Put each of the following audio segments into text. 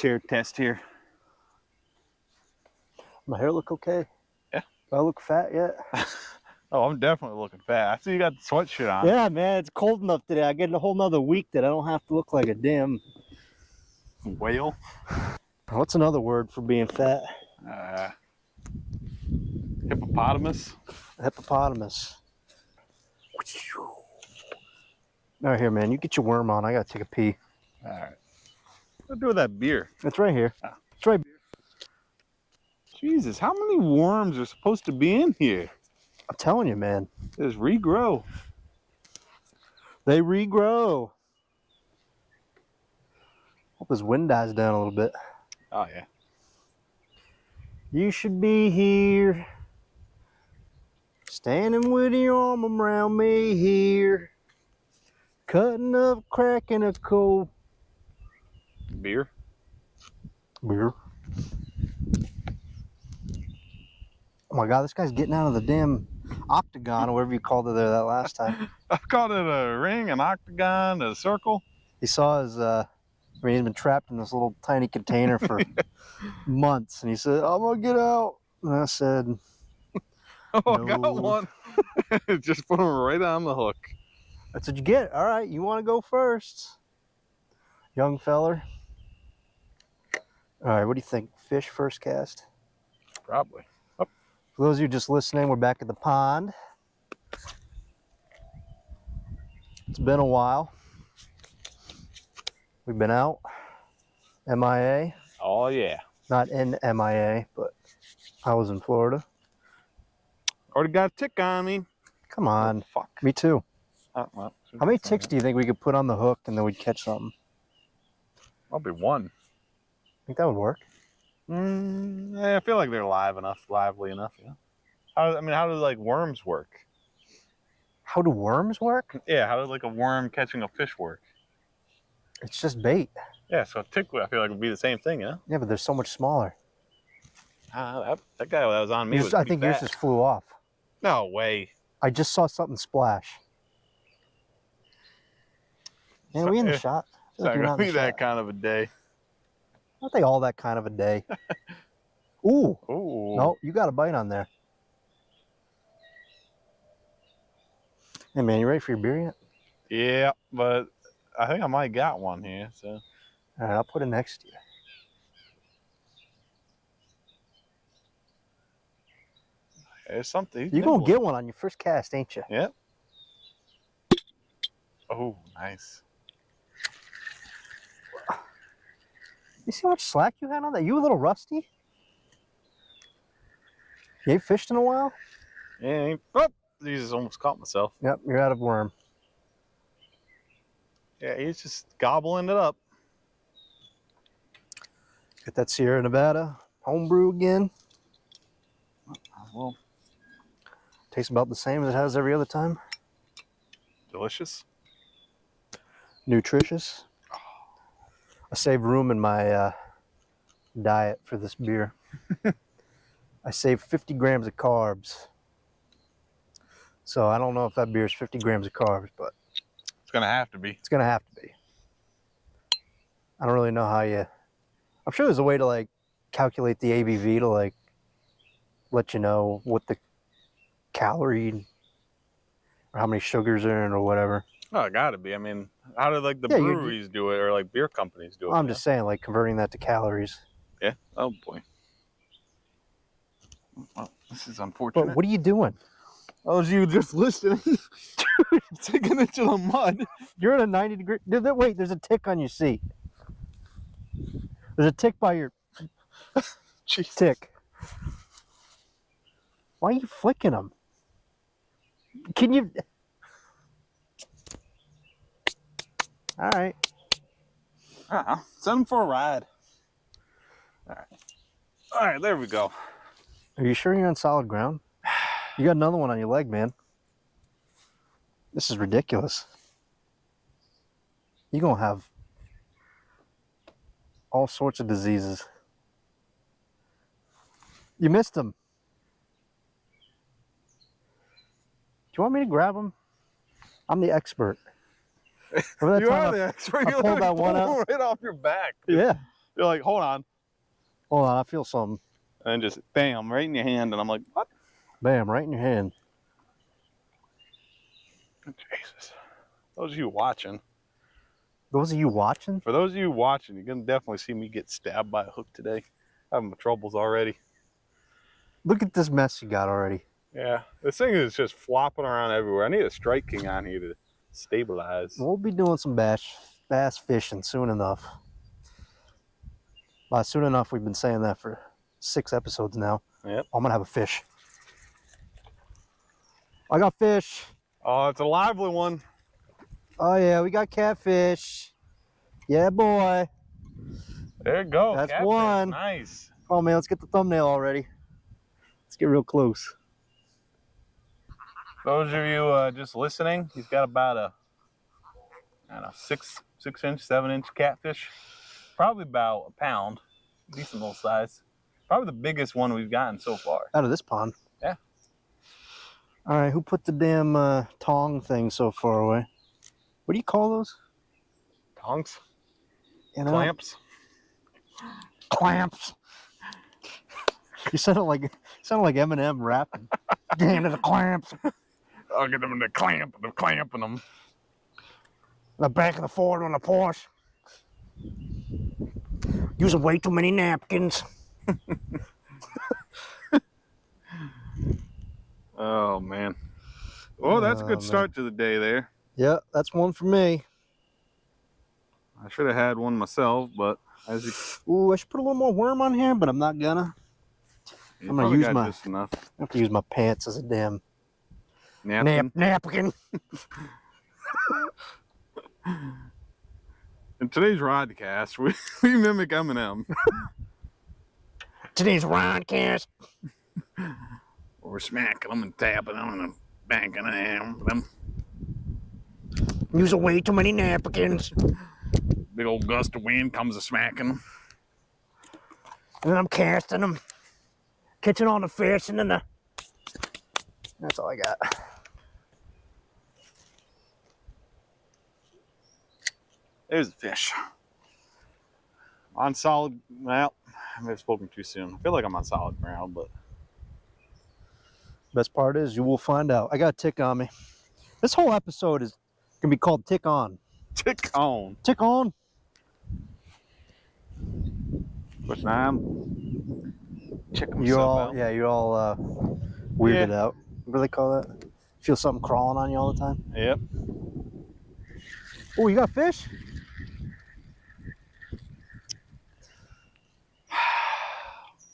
chair test here. My hair look okay? Yeah. Do I look fat yet? Oh, I'm definitely looking fat. I see you got the sweatshirt on. Yeah, man, it's cold enough today. I get a whole nother week that I don't have to look like a damn Whale. What's another word for being fat? Hippopotamus. Hippopotamus. All right, here, man. You get your worm on. I gotta take a pee. All right. What do I do with that beer? It's right here. Oh. It's right. Jesus, how many worms are supposed to be in here? I'm telling you, man. They just regrow. They regrow. Hope this wind dies down a little bit. Oh, yeah. You should be here, standing with your arm around me here, cutting up, cracking a cold Beer? beer. Oh my God, this guy's getting out of the damn octagon or whatever you called it there that last time. I called it a ring, an octagon, a circle. He saw his, he's been trapped in this little tiny container for months, and he said, I'm gonna get out. And I said, Oh, no. I got one. Just put him right on the hook. That's what you get. All right, you want to go first, young feller? All right, what do you think? Fish first cast? Probably. Oh. For those of you just listening, we're back at the pond. It's been a while. We've been out. MIA. Oh, yeah. Not in MIA, but I was in Florida. Already got a tick on me. Come on. Oh, fuck. Me too. Oh, well, How many ticks do you think we could put on the hook and then we'd catch something? Probably one. Think that would work? Yeah, I feel like they're lively enough. Yeah. How do like worms work? How do worms work? Yeah, how does like a worm catching a fish work? It's just bait. Yeah, so a tick, I feel like would be the same thing, yeah. Yeah, but they're so much smaller. That guy that was on me was I think yours just flew off. No way. I just saw something splash. Man, are we in the shot? It's not gonna be that kind of a day. Aren't they all that kind of a day? Ooh. Ooh. No, you got a bite on there. Hey man, you ready for your beer yet? Yeah, but I think I might got one here, so. All right, I'll put it next to you. There's something. You're gonna get one on your first cast, ain't you? Yep. Oh, nice. You see how much slack you had on that? You a little rusty? You ain't fished in a while? Yeah. Oh, Jesus, almost caught myself. Yep, you're out of worm. Yeah, he's just gobbling it up. Get that Sierra Nevada homebrew again. Well, tastes about the same as it has every other time. Delicious. Nutritious. I saved room in my diet for this beer. I saved 50 grams of carbs. So I don't know if that beer is 50 grams of carbs, but it's gonna have to be. It's gonna have to be. I don't really know how you. I'm sure there's a way to like calculate the ABV to like let you know what the calorie or how many sugars are in or whatever. Oh, it gotta be. I mean, how do like the breweries do it or like beer companies do it? I'm just saying, like converting that to calories. Yeah. Oh boy. Oh, this is unfortunate. But what are you doing? Oh, you just listening? Dude, taking it to the mud. You're at a 90-degree. Wait, there's a tick on your seat. There's a tick by your tick. Why are you flicking them? Can you? All right. Send them for a ride. All right. All right, there we go. Are you sure you're on solid ground? You got another one on your leg, man. This is ridiculous. You're going to have all sorts of diseases. You missed them. Do you want me to grab them? I'm the expert. You are the expert. I pulled that one out right off your back. Yeah. You're like, hold on. Hold on, I feel something. And just bam, right in your hand. And I'm like, what? Bam, right in your hand. Jesus. Those of you watching. Those of you watching? For those of you watching, you're going to definitely see me get stabbed by a hook today. Having my troubles already. Look at this mess you got already. Yeah, this thing is just flopping around everywhere. I need a Strike King on here to stabilize. We'll be doing some bass fishing soon enough. By soon enough, we've been saying that for 6 episodes now. Yep. I'm gonna have a fish. I got fish. Oh, it's a lively one. Oh yeah, we got catfish. Yeah, boy. There you go. That's catfish. one. Nice. Oh man, let's get the thumbnail already. Let's get real close. Those of you just listening, he's got about a, I don't know, 6-inch, 7-inch catfish. Probably about a pound. Decent little size. Probably the biggest one we've gotten so far. Out of this pond. Yeah. All right, who put the damn tong thing so far away? What do you call those? Tongs? You know? Clamps? Clamps. You sounded like Eminem rapping. Damn to the clamps. I'll get them in the clamp. They're clamping them. The back of the Ford on the Porsche. Using way too many napkins. Oh, man. Well, that's a good start to the day there. Yeah, that's one for me. I should have had one myself, but as you... Ooh, I should put a little more worm on here, but I'm not gonna. I'm gonna use my. just enough. I have to use my pants as a damn Napkin. napkin. In today's rodcast, we mimic Eminem. Today's rodcast. We're smacking them and tapping them and banking them. Using way too many napkins. Big old gust of wind comes a smacking them. And then I'm casting them. Catching all the fish and then the... That's all I got. There's the fish. On solid, well, I may have spoken too soon. I feel like I'm on solid ground, but... Best part is you will find out. I got a tick on me. This whole episode is going to be called Tick On. Tick on. Tick on. But I'm checking You're myself all, out. yeah, you're all weirded Yeah. out. What do they call that? Feel something crawling on you all the time? Yep. Oh, you got fish?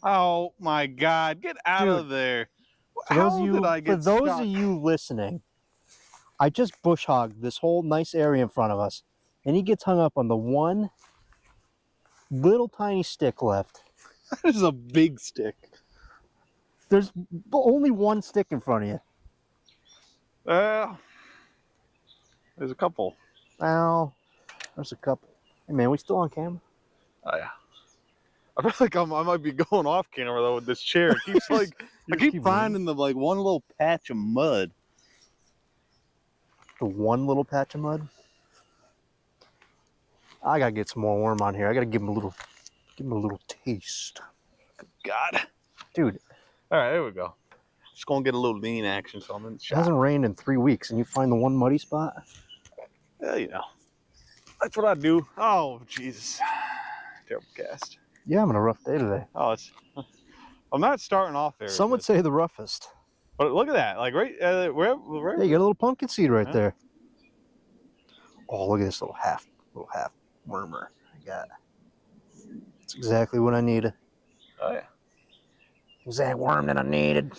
Oh my God! Get out Dude, of there! For How those of you, did I get for those stuck? of you listening, I just bush hogged this whole nice area in front of us, and he gets hung up on the one little tiny stick left. That is a big stick. There's only one stick in front of you. There's a couple. Well, there's a couple. Hey man, we still on camera? Oh yeah. I feel like I might be going off camera though with this chair. It keeps like I keep finding the like one little patch of mud. The one little patch of mud. I gotta get some more worm on here. I gotta give him a little taste. God. Dude. All right, there we go. Just gonna get a little lean action, so I'm in the It shot. hasn't rained in 3 weeks, and you find the one muddy spot? Yeah, you know. That's what I do. Oh, Jesus. Terrible cast. Yeah, I'm having a rough day today. Oh, I'm not starting off there. Some would say the roughest. But look at that. Like right where Yeah, you got a little pumpkin seed right Yeah. there. Oh, look at this little half wormer I got. That's exactly what I needed. Oh yeah. Exact worm that I needed.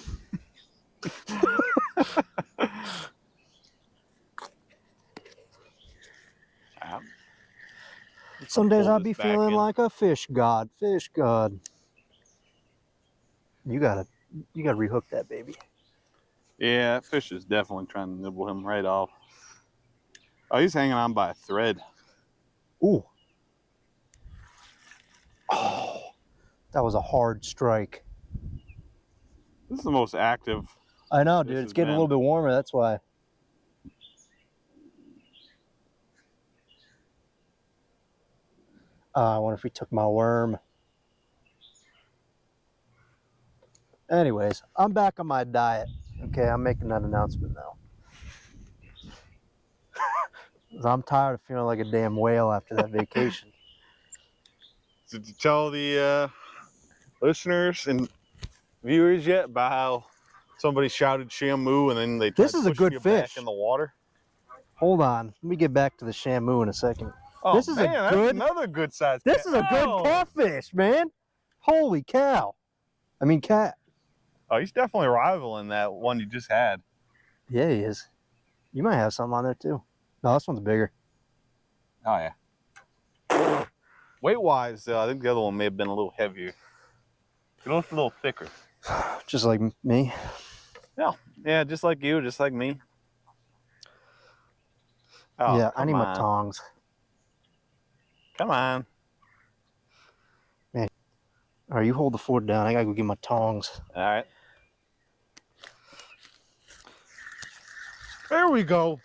Some days Pull I'll this be back feeling in. like a fish god. Fish god. You gotta rehook that baby. Yeah, that fish is definitely trying to nibble him right off. Oh, he's hanging on by a thread. Ooh. Oh, that was a hard strike. This is the most active. I know, This dude. has It's getting a been- little bit warmer. That's why. I wonder if he took my worm. Anyways, I'm back on my diet. Okay, I'm making that announcement now. 'Cause I'm tired of feeling like a damn whale after that vacation. Did you tell the listeners and viewers yet about how somebody shouted Shamu and then they tried This is a pushing good you fish. back in the water? Hold on. Let me get back to the Shamu in a second. Oh, This is man, a that's good. another good size. This is a good catfish, man. Holy cow! I mean, cat. Oh, he's definitely rivaling that one you just had. Yeah, he is. You might have something on there too. No, this one's bigger. Oh yeah. Weight-wise, I think the other one may have been a little heavier. It looks a little thicker. Just like me. Yeah, just like you, just like me. Oh, Yeah, I need my on. tongs. Come on. All right, you hold the fort down. I gotta go get my tongs. All right. There we go.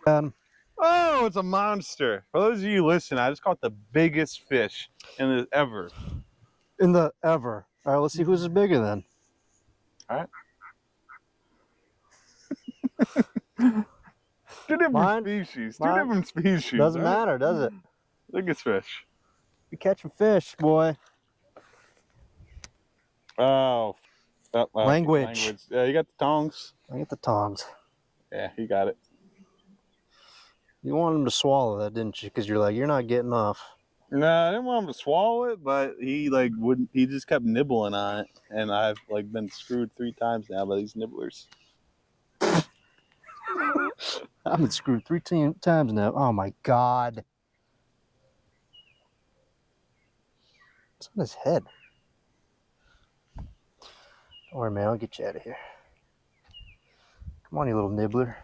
Oh, it's a monster. For those of you listening, I just caught the biggest fish in the ever. In the ever. All right, let's see who's bigger then. All right. Two different species. Two different species. Doesn't matter, does it? Biggest fish. You catching fish, boy. Oh. Language. Yeah, you got the tongs. I get the tongs. Yeah, you got it. You wanted him to swallow that, didn't you? Because you're like, you're not getting off. No, I didn't want him to swallow it, but he like wouldn't. He just kept nibbling on it, and I've like been screwed 3 times now by these nibblers. I've been screwed 3 times now. Oh my god. It's on his head. Don't worry, man. I'll get you out of here. Come on, you little nibbler.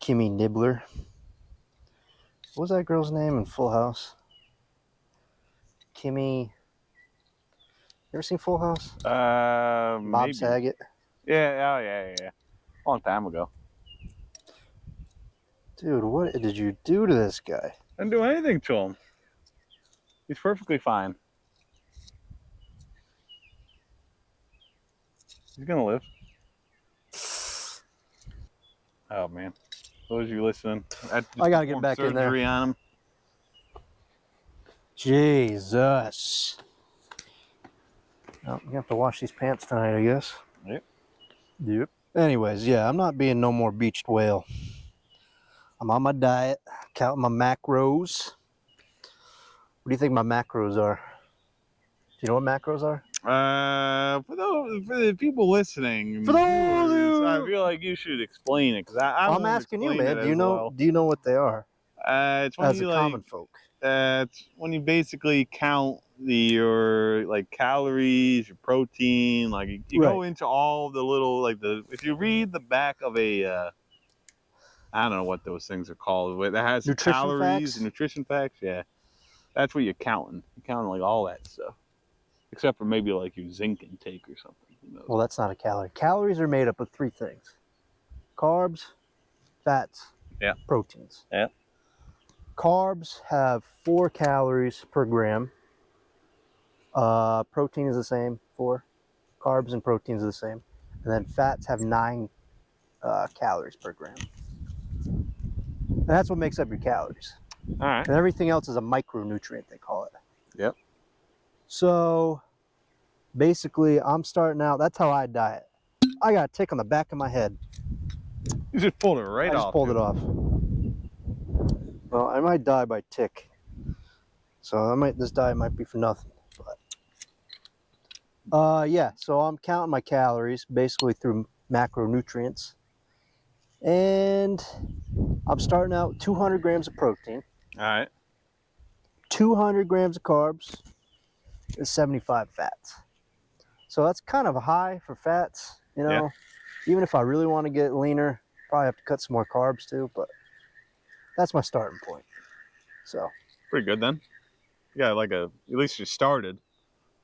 Kimmy Nibbler. What was that girl's name in Full House? Kimmy. You ever seen Full House? Bob Bob Saget. Yeah, oh yeah. Long time ago. Dude, what did you do to this guy? I didn't do anything to him. He's perfectly fine. He's gonna live. Oh man. Those of you listening, I gotta get back in there. Surgery on him. Jesus. Oh, you have to wash these pants tonight, I guess. Yep. Anyways, yeah, I'm not being no more beached whale. I'm on my diet, counting my macros. What do you think my macros are? Do you know what macros are? For the people listening, For those I feel like you should explain it because I'm asking you, man. Do you know? Well. Do you know what they are? It's when As you a common folk. It's when you basically count your like calories, your protein. Like you go into all the little if you read the back of a I don't know what those things are called. That has Nutrition calories facts? and nutrition facts. Yeah, that's what you're counting. You're counting like all that stuff, except for maybe like your zinc intake or something. Who knows? Well, that's not a calorie. Calories are made up of 3 things: carbs, fats, proteins. Yeah. Carbs have 4 calories per gram. Protein is the same, 4. Carbs and proteins are the same. And then fats have 9 calories per gram. And that's what makes up your calories. All right. And everything else is a micronutrient, they call it. Yep. So basically, I'm starting out, that's how I diet. I got a tick on the back of my head. You just pulled it right off. I just pulled it off. Well, I might die by tick. So this diet might be for nothing. But yeah, so I'm counting my calories basically through macronutrients. And I'm starting out with 200 grams of protein. All right. 200 grams of carbs and 75 fats. So that's kind of high for fats, you know. Yeah. Even if I really want to get leaner, probably have to cut some more carbs too, but that's my starting point. So pretty good then. Yeah, at least you started.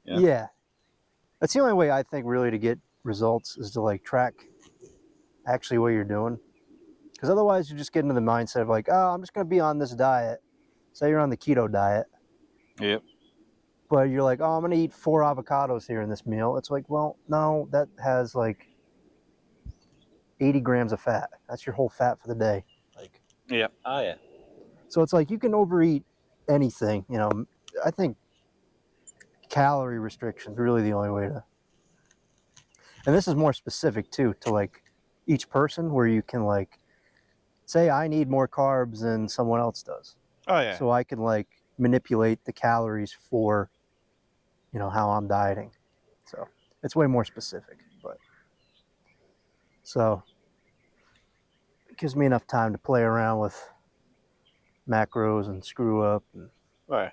Yeah. That's the only way I think really to get results is to like track actually what you're doing. Because otherwise you just get into the mindset of like, oh, I'm just going to be on this diet say you're on the keto diet. Yep. But you're like, oh, I'm gonna eat 4 avocados here in this meal. It's like, well, no, that has like 80 grams of fat. That's your whole fat for the day. Like, Yep. Oh yeah. so it's like you can overeat anything. I think calorie restriction is really the only way to. And this is more specific too to like each person, where you can like say I need more carbs than someone else does. Oh yeah. So I can like manipulate the calories for, how I'm dieting. So it's way more specific, but so it gives me enough time to play around with macros and screw up. Right.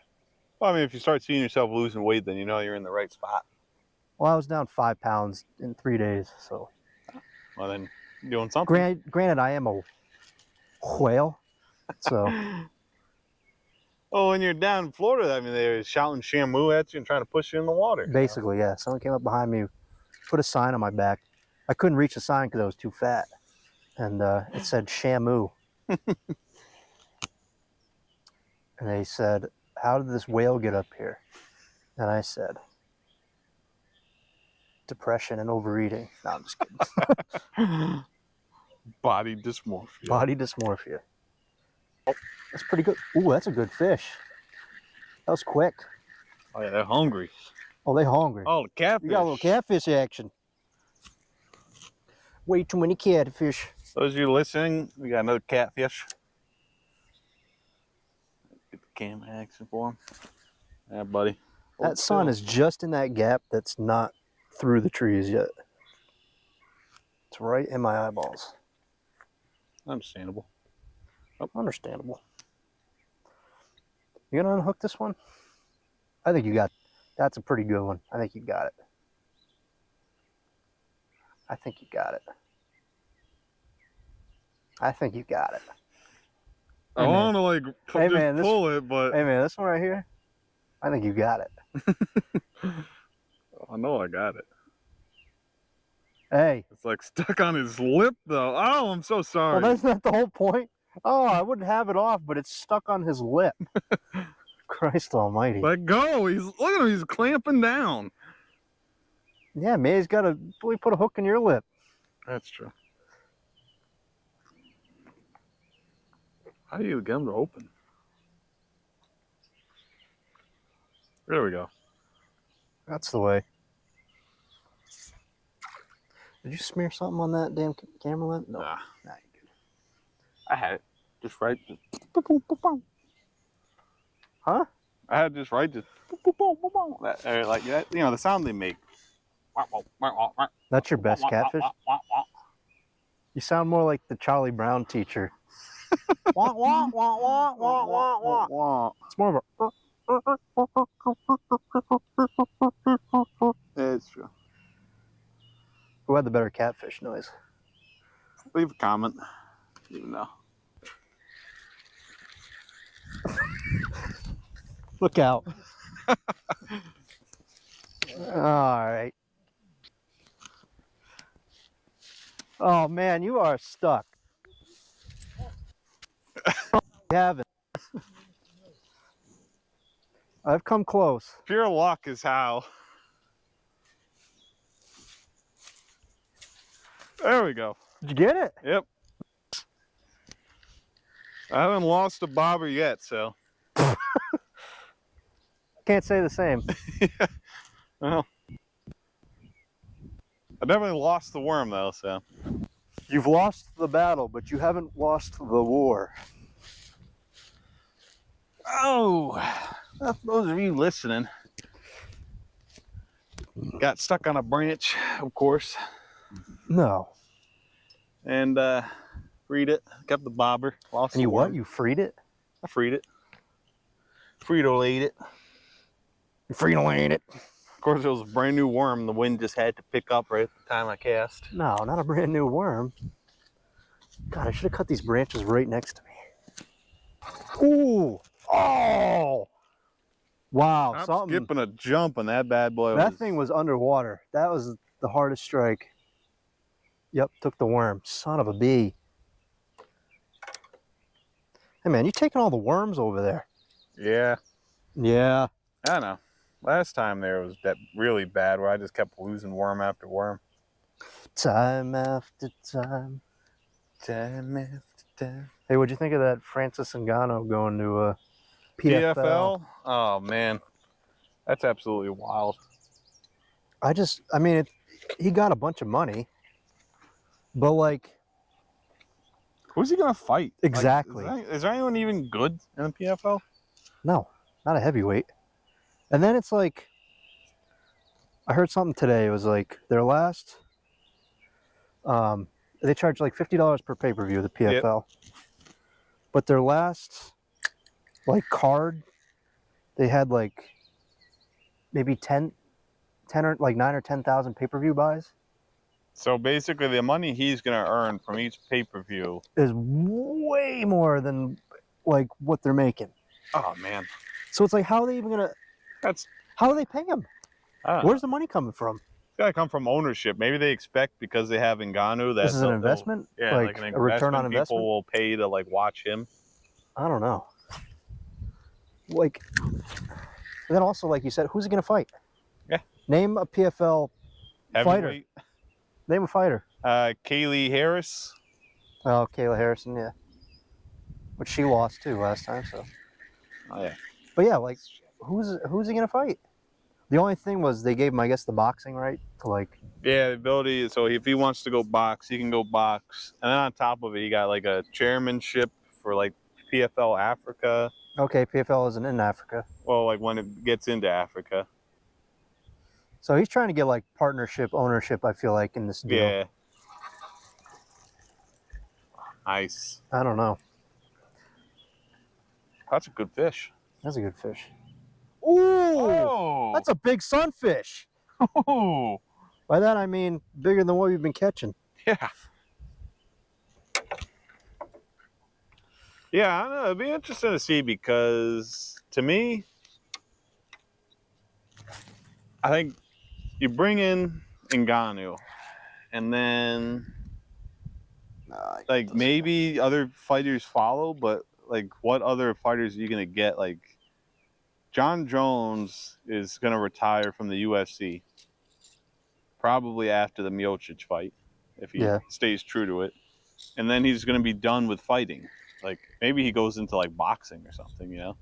Well, I mean, if you start seeing yourself losing weight, then you know you're in the right spot. Well, I was down 5 pounds in 3 days, so. Well, then you're doing something. Granted, I am a whale, so. Oh, when you're down in Florida, I mean, they were shouting Shamu at you and trying to push you in the water. Basically, yeah. Someone came up behind me, put a sign on my back. I couldn't reach the sign because I was too fat, and it said Shamu. And they said, "How did this whale get up here?" And I said, "Depression and overeating." No, I'm just kidding. Body dysmorphia. Body dysmorphia. Oh, that's pretty good. Ooh, that's a good fish. That was quick. Oh yeah, they're hungry. Oh, they hungry. Oh, the catfish. You got a little catfish action. Way too many catfish. Those of you listening, we got another catfish. Get the cam action for him. Yeah, buddy. That sun is just in that gap that's not through the trees yet. It's right in my eyeballs. Understandable. Oh, understandable. You gonna unhook this one? I think you got. That's a pretty good one. I think you got it. I think you got it. I think you got it. I want to like pull it, but hey man, this one right here, I think you got it. I know I got it. Hey, it's like stuck on his lip though. Oh, I'm so sorry. Well, that's not the whole point. Oh, I wouldn't have it off, but it's stuck on his lip. Christ almighty. Let go. Look at him, he's clamping down. Yeah, man, he's got to put a hook in your lip. That's true. How do you get them to open? There we go. That's the way. Did you smear something on that damn camera lens? No. Nah, you're good. I had it just right. Huh? I had just right. Just that, like that. You know the sound they make. That's your best catfish. You sound more like the Charlie Brown teacher. Wah, wah, wah, wah, wah, wah, wah. It's more of a. It's true. Who had the better catfish noise? Leave a comment. Even know. Look out. All right. Oh man, you are stuck. You haven't. I've come close. Pure luck is how. There we go. Did you get it? Yep. I haven't lost a bobber yet, so. Can't say the same. Yeah. Well, I definitely lost the worm though, so. You've lost the battle, but you haven't lost the war. Oh, those of you listening got stuck on a branch, of course. No. And freed it, kept the bobber, lost And the you worm. what? You freed it? I freed it. Frito-laid it. You Frito-laid it? Of course, it was a brand new worm. The wind just had to pick up right at the time I cast. No, not a brand new worm. God, I should have cut these branches right next to me. Ooh! Oh! Wow, I'm something. skipping a jump on that bad boy. That thing was underwater. That was the hardest strike. Yep, took the worm. Son of a bee. Hey man, you taking all the worms over there? Yeah, Yeah. I don't know. Last time there was that really bad where I just kept losing worm after worm. Time after time. Time after time. Hey, what'd you think of that Francis Ngannou going to PFL? PFL? Oh, man. That's absolutely wild. I mean, he got a bunch of money, but like, Who's he going to fight? exactly. Like, is there anyone even good in the PFL? No, not a heavyweight. And then it's like, I heard something today. It was like their last, they charge like $50 per pay-per-view, the PFL. But their last, like, card, they had like maybe 10 or like 9 or 10,000 pay-per-view buys. So basically, the money he's going to earn from each pay-per-view is way more than like what they're making. Oh, man. So it's like, how are they even gonna? How do they pay him? Where's the money coming from? It's got to come from ownership. Maybe they expect because they have Ngannou that this is an investment. Yeah, like an a return on investment. People will pay to like watch him. I don't know. Like, and then also, like you said, who's he gonna fight? Yeah. Name a PFL fighter. Name a fighter. Kaylee Harris. Oh, Kayla Harrison, yeah. But she lost too last time, so. Oh yeah. But yeah, like, who's he gonna fight? The only thing was they gave him, I guess, the boxing right to like. Yeah, the ability. So if he wants to go box, he can go box, and then on top of it, he got like a chairmanship for like PFL Africa. Okay, PFL isn't in Africa. Well, like when it gets into Africa. So he's trying to get like partnership, ownership, I feel like, in this deal. Yeah. Nice. I don't know. That's a good fish. That's a good fish. Ooh! Oh! That's a big sunfish. Oh! By that I mean bigger than what we've been catching. Yeah. Yeah, I don't know. It'd be interesting to see because to me, I think you bring in Ngannou and then like maybe other fighters follow, but like what other fighters are you gonna get? Like John Jones is gonna retire from the UFC probably after the Miocic fight if he stays true to it, and then he's gonna be done with fighting. Like maybe he goes into like boxing or something, you know?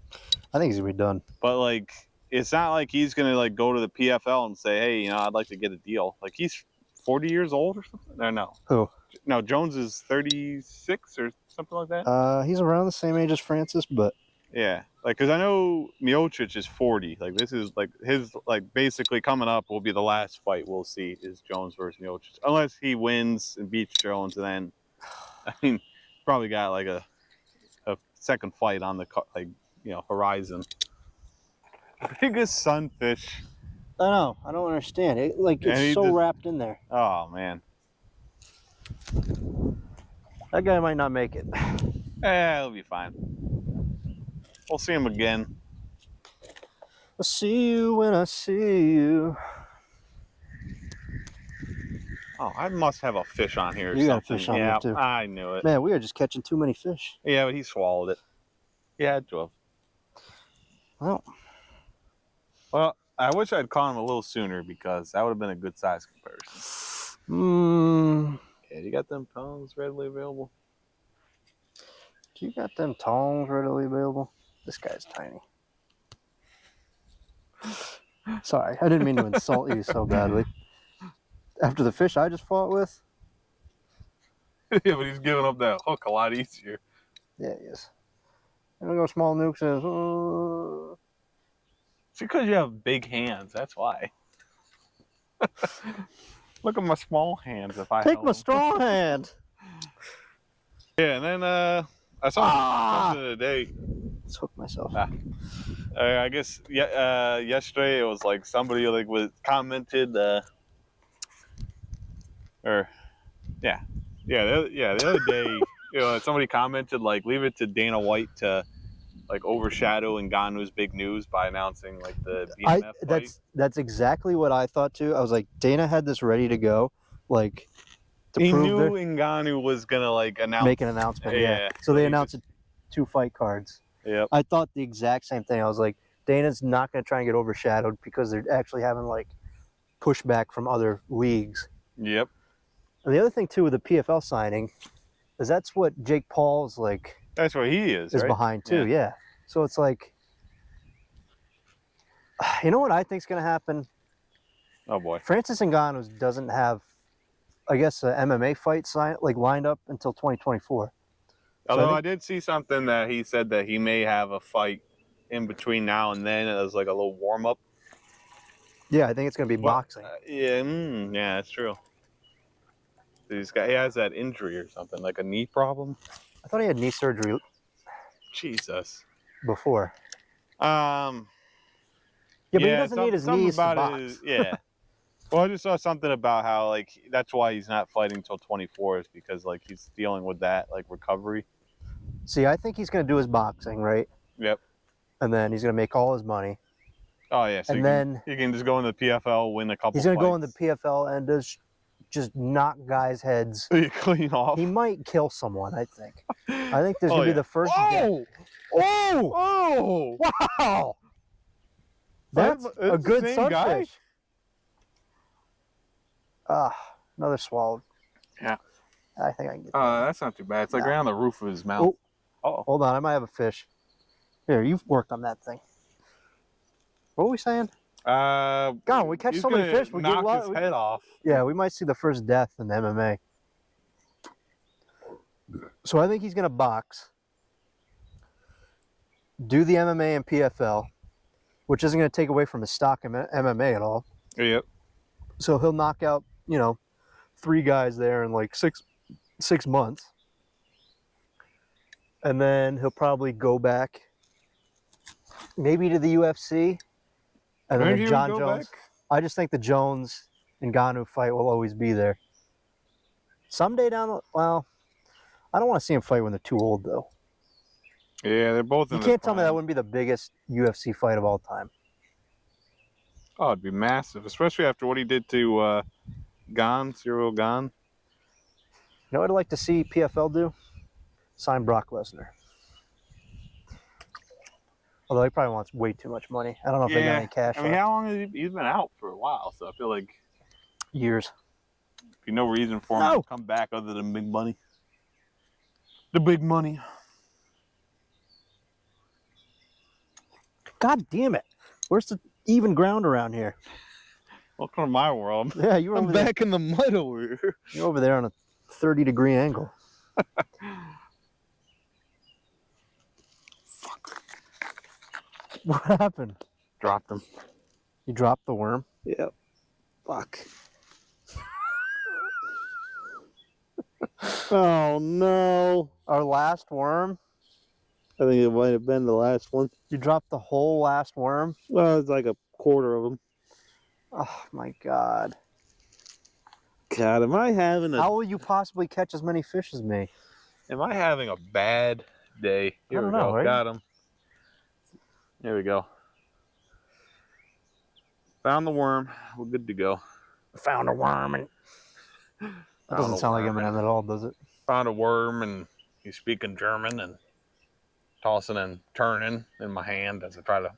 I think he's gonna be done. But like it's not like he's gonna like go to the PFL and say, hey, you know, I'd like to get a deal. Like he's 40 years old or something. Or no. Who? No, Jones is 36 or something like that. He's around the same age as Francis, but yeah, like because I know Miocic is 40. Like this is like his like basically coming up will be the last fight we'll see is Jones versus Miocic, unless he wins and beats Jones, and then I mean probably got like a second fight on the like horizon. Biggest sunfish. I know. I don't understand. It's so wrapped in there. Oh man. That guy might not make it. Yeah, he'll be fine. We'll see him again. I'll see you when I see you. Oh, I must have a fish on here or you something. Got a fish on there too. I knew it. Man, we are just catching too many fish. Yeah, but he swallowed it. Yeah, 12. Well, I wish I'd caught him a little sooner because that would have been a good size comparison. Yeah, you got them tongs readily available? You got them tongs readily available? This guy's tiny. Sorry, I didn't mean to insult you so badly. After the fish I just fought with? Yeah, but he's giving up that hook a lot easier. Yeah, he is. I'm gonna go small nukes and it's because you have big hands, that's why. Look at my small hands if I take my strong hand. Yeah, and then I saw something today. Let's hook myself. I guess yesterday it was like somebody like commented the other day somebody commented like leave it to Dana White to like overshadow Ngannou's big news by announcing like the BMF fight. That's exactly what I thought too. I was like, Dana had this ready to go, like to he prove knew Ngannou was gonna like make an announcement. Yeah. So they announced 2 fight cards. Yep. I thought the exact same thing. I was like, Dana's not going to try and get overshadowed because they're actually having like pushback from other leagues. Yep. And the other thing too with the PFL signing is that's what Jake Paul's like That's what he is, right? behind too. Yeah. So it's like, you know what I think's going to happen? Oh boy. Francis Ngannou doesn't have, I guess, an MMA fight lined up until 2024. Although I did see something that he said that he may have a fight in between now and then as like a little warm up. Yeah, I think it's going to be boxing. Yeah, that's true. He has that injury or something, like a knee problem. I thought he had knee surgery Jesus. before. Yeah, but he doesn't need his knees to box. Yeah. Well, I just saw something about how like that's why he's not fighting until 24 is because like he's dealing with that like recovery. See, I think he's going to do his boxing, right? Yep. And then he's going to make all his money. Oh yeah. So you can just go in the PFL, win a couple. He's going to go in the PFL and just knock guys' heads. Clean off. He might kill someone. I think. I think there's going to be the first. Oh! Oh! Wow! That's a good sunfish. Another swallowed. Yeah. I think I can get that. That's not too bad. It's like right on the roof of his mouth. Oh, hold on. I might have a fish. Here, you've worked on that thing. What were we saying? God, we catch so many fish. We knock his head off. Yeah, we might see the first death in the MMA. So I think he's going to box, do the MMA and PFL, which isn't going to take away from his stock in MMA at all. Yep. So he'll knock out, 3 guys there in like six months. And then he'll probably go back maybe to the UFC. And then the John Jones. Back? I just think the Jones and Ngannou fight will always be there. Someday well, I don't want to see him fight when they're too old though. Yeah, they're both. You can't tell me that wouldn't be the biggest UFC fight of all time. Oh, it'd be massive, especially after what he did to Cyril Gane. You know what I'd like to see PFL do? Sign Brock Lesnar. Although he probably wants way too much money. I don't know if they got any cash. I mean, how long has he's been out for a while? So I feel like years. Be no reason for him to come back other than big money. The big money. God damn it! Where's the even ground around here? Welcome to my world. Yeah, you're over there. Back in the mud over here. You're over there on a 30-degree angle. Fuck. What happened? Dropped him. You dropped the worm? Yep. Fuck. Oh no. Our last worm? I think it might have been the last one. You dropped the whole last worm? Well, it's like a quarter of them. Oh my God. God, am I having a... How will you possibly catch as many fish as me? Am I having a bad day? Here we go. Right? Got him. Here we go. Found the worm. We're good to go. Found a worm and... That doesn't sound like Eminem at all, does it? Found a worm and he's speaking German and tossing and turning in my hand as I try to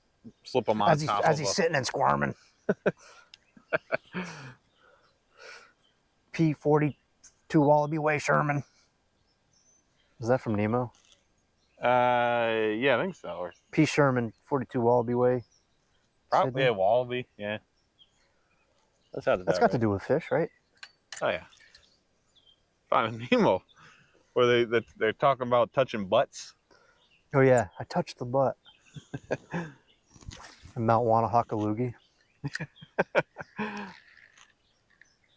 slip him on top as he's sitting and squirming. P-42 Wallaby Way Sherman. Is that from Nemo? Yeah, I think so. Or P. Sherman, 42 Wallaby Way. Probably a Wallaby, yeah. That's got to do with fish, right? Oh yeah. Finding Nemo, where they're talking about touching butts. Oh yeah, I touched the butt. In Mount Wanahakalugi.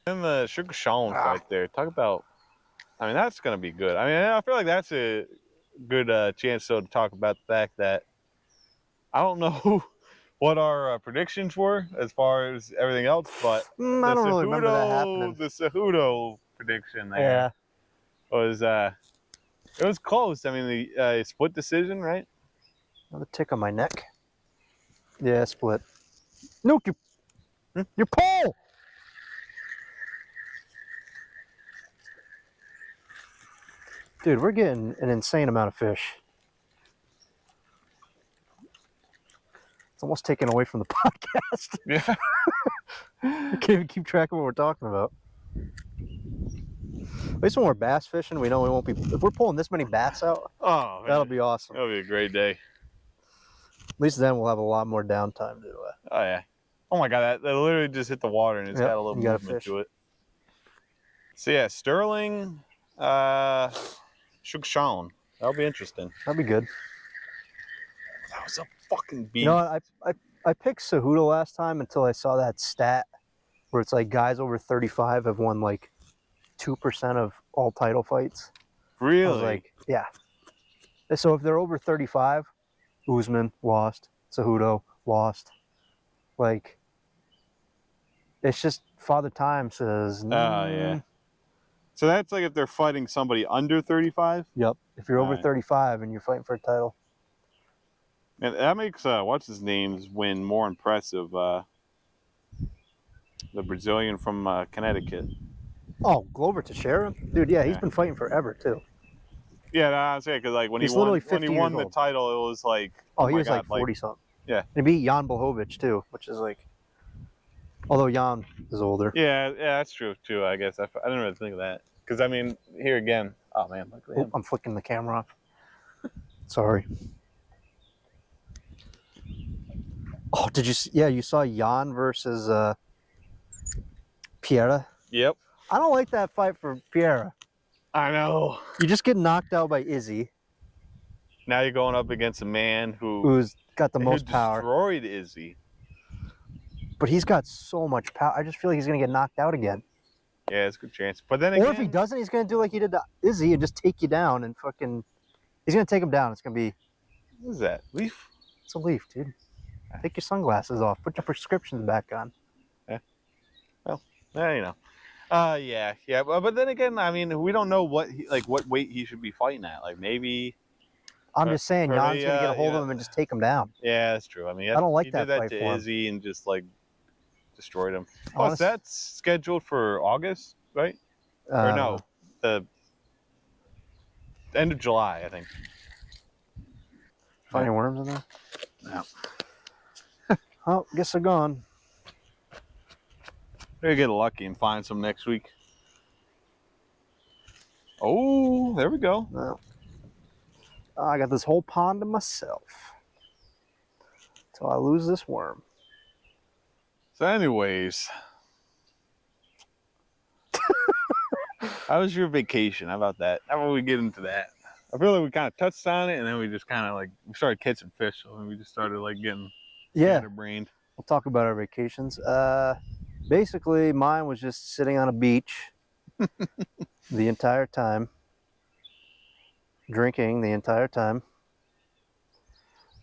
And the Sugar Sean fight there. Talk about. I mean, that's gonna be good. I mean, I feel like that's a good chance to talk about the fact that I don't know what our predictions were as far as everything else, but I don't really remember that happening. The Cejudo prediction there was it was close. I mean, the split decision, right? Another tick on my neck. Yeah, split. Nuke your pole. Dude, we're getting an insane amount of fish. almost taken away from the podcast. Yeah. I can't even keep track of what we're talking about. At least when we're bass fishing, we know we won't be. If we're pulling this many bass out, Oh, man. that'll be awesome. That'll be a great day. At least then we'll have a lot more downtime to. Oh yeah. Oh my God, that literally just hit the water and it's Yep, got a little you got a movement fish. to it. So yeah, Sterling, Shukshan. That'll be interesting. That'd be good. That was a fucking beast. You know what? I picked Cejudo last time until I saw that stat where it's like guys over 35 have won like 2% of all title fights. Really? I was like, yeah. So if they're over 35, Usman lost, Cejudo lost. Like, it's just Father Time says. Oh yeah. So that's like if they're fighting somebody under 35. Yep. If you're over Alright. 35 and you're fighting for a title. And that makes what's his name's win more impressive. The Brazilian from Connecticut. Oh, Glover Teixeira? Dude, yeah, he's Yeah. been fighting forever, too. Yeah, no, I'm saying because like when He's he won, literally when he 50 won years the old. title, it was like Oh, he my was God, like 40 something. Yeah. And he beat Jan Blachowicz, too, which is like, although Jan is older. Yeah, that's true too. I guess I didn't really think of that because I mean, here again. Oh man, look at Oh, him. I'm flicking the camera off. Sorry. Oh, did you see? Yeah, you saw Jan versus Piera. Yep. I don't like that fight for Piera. I know. You just get knocked out by Izzy, Now you're going up against a man who's got the most who power. destroyed Izzy. But he's got so much power. I just feel like he's going to get knocked out again. Yeah, it's a good chance. But then Or again, if he doesn't, he's going to do like he did to Izzy and just take you down and fucking... He's going to take him down. It's going to be... what is that? Leaf? It's a leaf, dude. Take your sunglasses off. Put your prescriptions back on. You know. Yeah. But then again, I mean, we don't know what what weight he should be fighting at. Like maybe. I'm just saying, Jan's going to get a hold yeah. of him and just take him down. Yeah, that's true. I mean, I don't like he that did that fight to for him. Izzy and just like destroyed him. Plus, Honest- that's scheduled for August, right? Or no, the end of July, I think. Find any worms in there? No. Oh, guess they're gone. Maybe get lucky and find some next week. Oh, there we go. No. I got this whole pond to myself. Till I lose this worm. So, anyways, how was your vacation? How about that? How about we get into that? I feel like we kind of touched on it, and then we just kind of like we started catching fish, so we just started like getting brained. We'll talk about our vacations. Basically, mine was just sitting on a beach the entire time, drinking the entire time.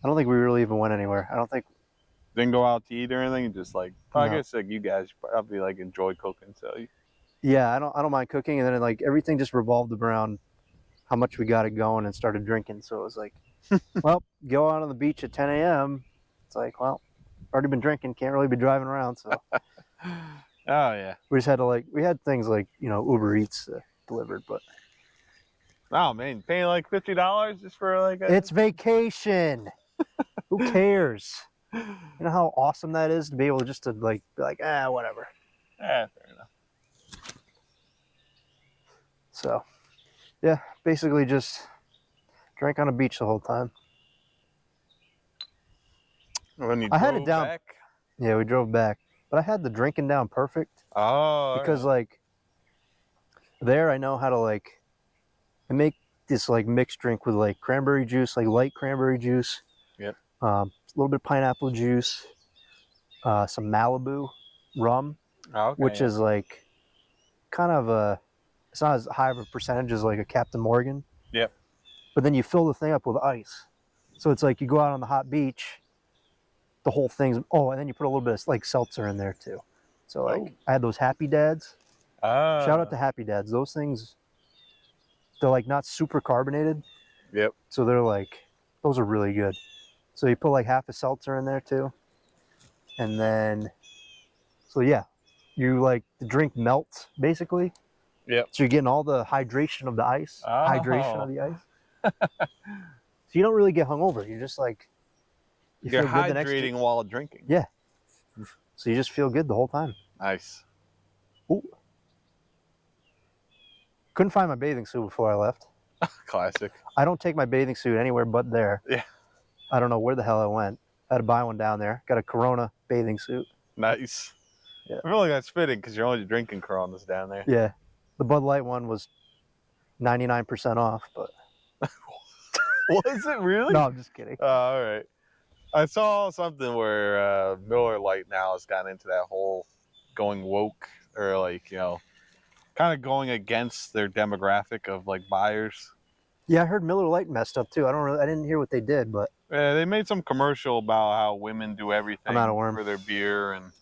I don't think we really even went anywhere. I don't think. Didn't go out to eat or anything. Just like I No. guess like you guys probably like enjoy cooking, so Yeah, I don't mind cooking, and then like everything just revolved around how much we got it going and started drinking. So it was like, well, go out on the beach at 10 a.m. It's like, well, already been drinking, can't really be driving around. So oh yeah. we just had to we had things like, Uber Eats delivered, but Oh man, paying like $50 just for like a... it's vacation. Who cares? You know how awesome that is to be able just to be like, whatever. fair enough. So, yeah, basically just drank on a beach the whole time. When you I had it drove down- back? Yeah, we drove back, but I had the drinking down perfect Oh, because there I know how to I make this mixed drink with cranberry juice, light cranberry juice. Yep. A little bit of pineapple juice, some Malibu rum, which is kind of it's not as high of a percentage as a Captain Morgan. Yep. But then you fill the thing up with ice. So it's like you go out on the hot beach, the whole thing's, and then you put a little bit of seltzer in there too. So I had those Happy Dads. Shout out to Happy Dads. Those things, they're not super carbonated. Yep. So they're those are really good. So you put half a seltzer in there too. And then, so yeah, you the drink melts basically. Yep. So you're getting all the hydration of the ice. Hydration Oh. of the ice. So you don't really get hungover. You're just You're feel good the next hydrating while drinking. Yeah. So you just feel good the whole time. Nice. Ooh. Couldn't find my bathing suit before I left. Classic. I don't take my bathing suit anywhere but there. Yeah. I don't know where the hell I went. I had to buy one down there. Got a Corona bathing suit. Nice. Yeah. I feel like that's fitting because you're only drinking Coronas down there. Yeah. The Bud Light one was 99% off, but Was it really? no, I'm just kidding. All right. I saw something where Miller Lite now has gotten into that whole going woke, or like, you know, kind of going against their demographic of like buyers. Yeah, I heard Miller Lite messed up too. I didn't hear what they did, but They made some commercial about how women do everything I'm not a worm. for their beer, and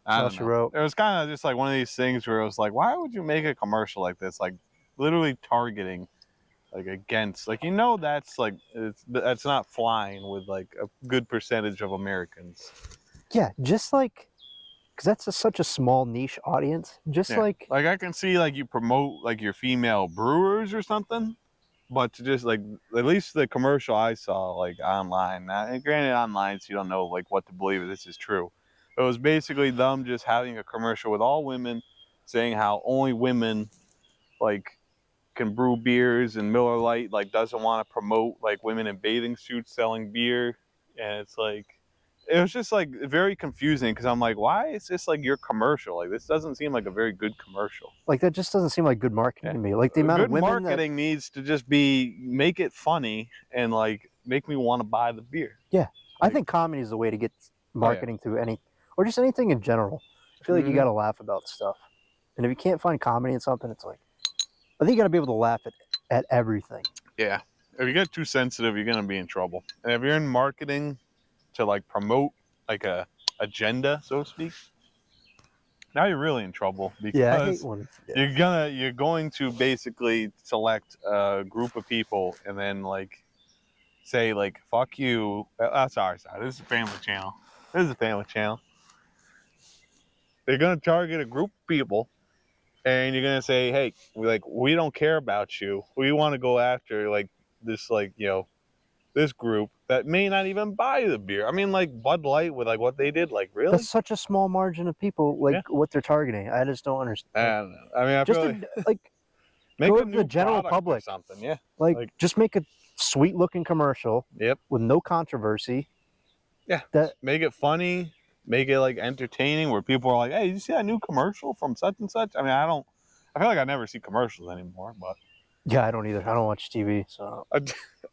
I All don't she know. wrote. It was kind of just like one of these things where it was like, why would you make a commercial like this? Like literally targeting, like against, like, you know, that's like, that's not flying with like a good percentage of Americans. Yeah, just like, because that's such a small niche audience. Just Yeah. like, I can see like you promote like your female brewers or something, but to just like, at least the commercial I saw like online, and granted online, so you don't know like what to believe if this is true. It was basically them just having a commercial with all women saying how only women like can brew beers, and Miller Lite like doesn't want to promote like women in bathing suits selling beer. And it's like, it was just like very confusing because I'm like, why is this like your commercial? Like, this doesn't seem like a very good commercial. like that just doesn't seem like good marketing to me. Like the amount Good of women marketing needs to just be, make it funny and like make me want to buy the beer. Yeah, I Like, think comedy is the way to get marketing through any, or just anything in general. I feel like you got to laugh about stuff, and if you can't find comedy in something, it's like, I think you got to be able to laugh at everything. yeah, if you get too sensitive, you're gonna be in trouble. And if you're in marketing to like promote like a agenda, so to speak, now you're really in trouble, because Yeah, I hate when. Yeah. you're going to basically select a group of people and then like say like, fuck you. Sorry, this is a family channel. They're gonna target a group of people, and you're gonna say, hey, we don't care about you. We want to go after like this, like, you know, this group that may not even buy the beer. I mean, like Bud Light with like what they did, like, really? That's such a small margin of people, like what they're targeting. I just don't understand. I don't know. I mean, I Just feel like make go a to new the general product or public. something. Yeah. Like just make a sweet looking commercial. Yep. With no controversy. Yeah. That make it funny, make it like entertaining, where people are like, hey, did you see that new commercial from such and such? I mean, I feel like I never see commercials anymore, but yeah, I don't either. I don't watch TV, so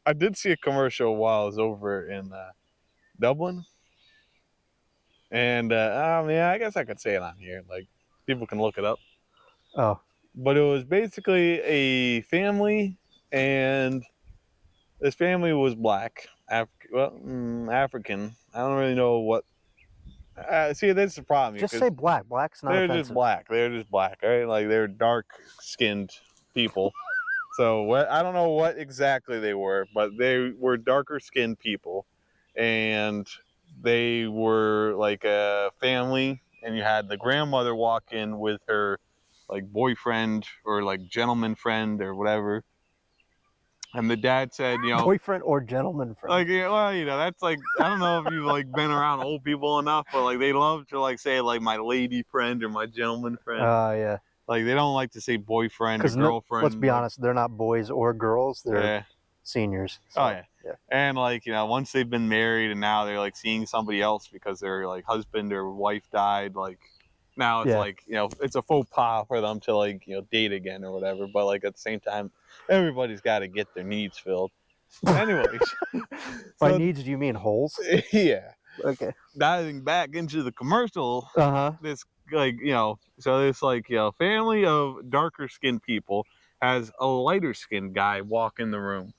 I did see a commercial while I was over in Dublin, and I mean, I guess I could say it on here. Like, people can look it up. Oh. But it was basically a family, and this family was black, African. I don't really know what. See, that's the problem. Just say black. Black's not They're offensive. just black. They're just black, right? Like, they're dark-skinned people. So I don't know what exactly they were, but they were darker-skinned people, and they were like a family. And you had the grandmother walk in with her like boyfriend or like gentleman friend or whatever. And the dad said, you know, boyfriend or gentleman friend. like, yeah, well, you know, that's like, I don't know if you've like been around old people enough, but like they love to like say like my lady friend or my gentleman friend. Yeah. Like, they don't like to say boyfriend or girlfriend. Let's be honest, they're not boys or girls. They're seniors. So, oh yeah. And like, you know, once they've been married and now they're like seeing somebody else because their like husband or wife died, like now it's like, you know, it's a faux pas for them to like, you know, date again or whatever. But like at the same time, everybody's got to get their needs filled. Anyways. By needs, do you mean holes? Yeah. Okay. Diving back into the commercial, this like, you know, so this like, you know, family of darker skinned people has a lighter skinned guy walk in the room,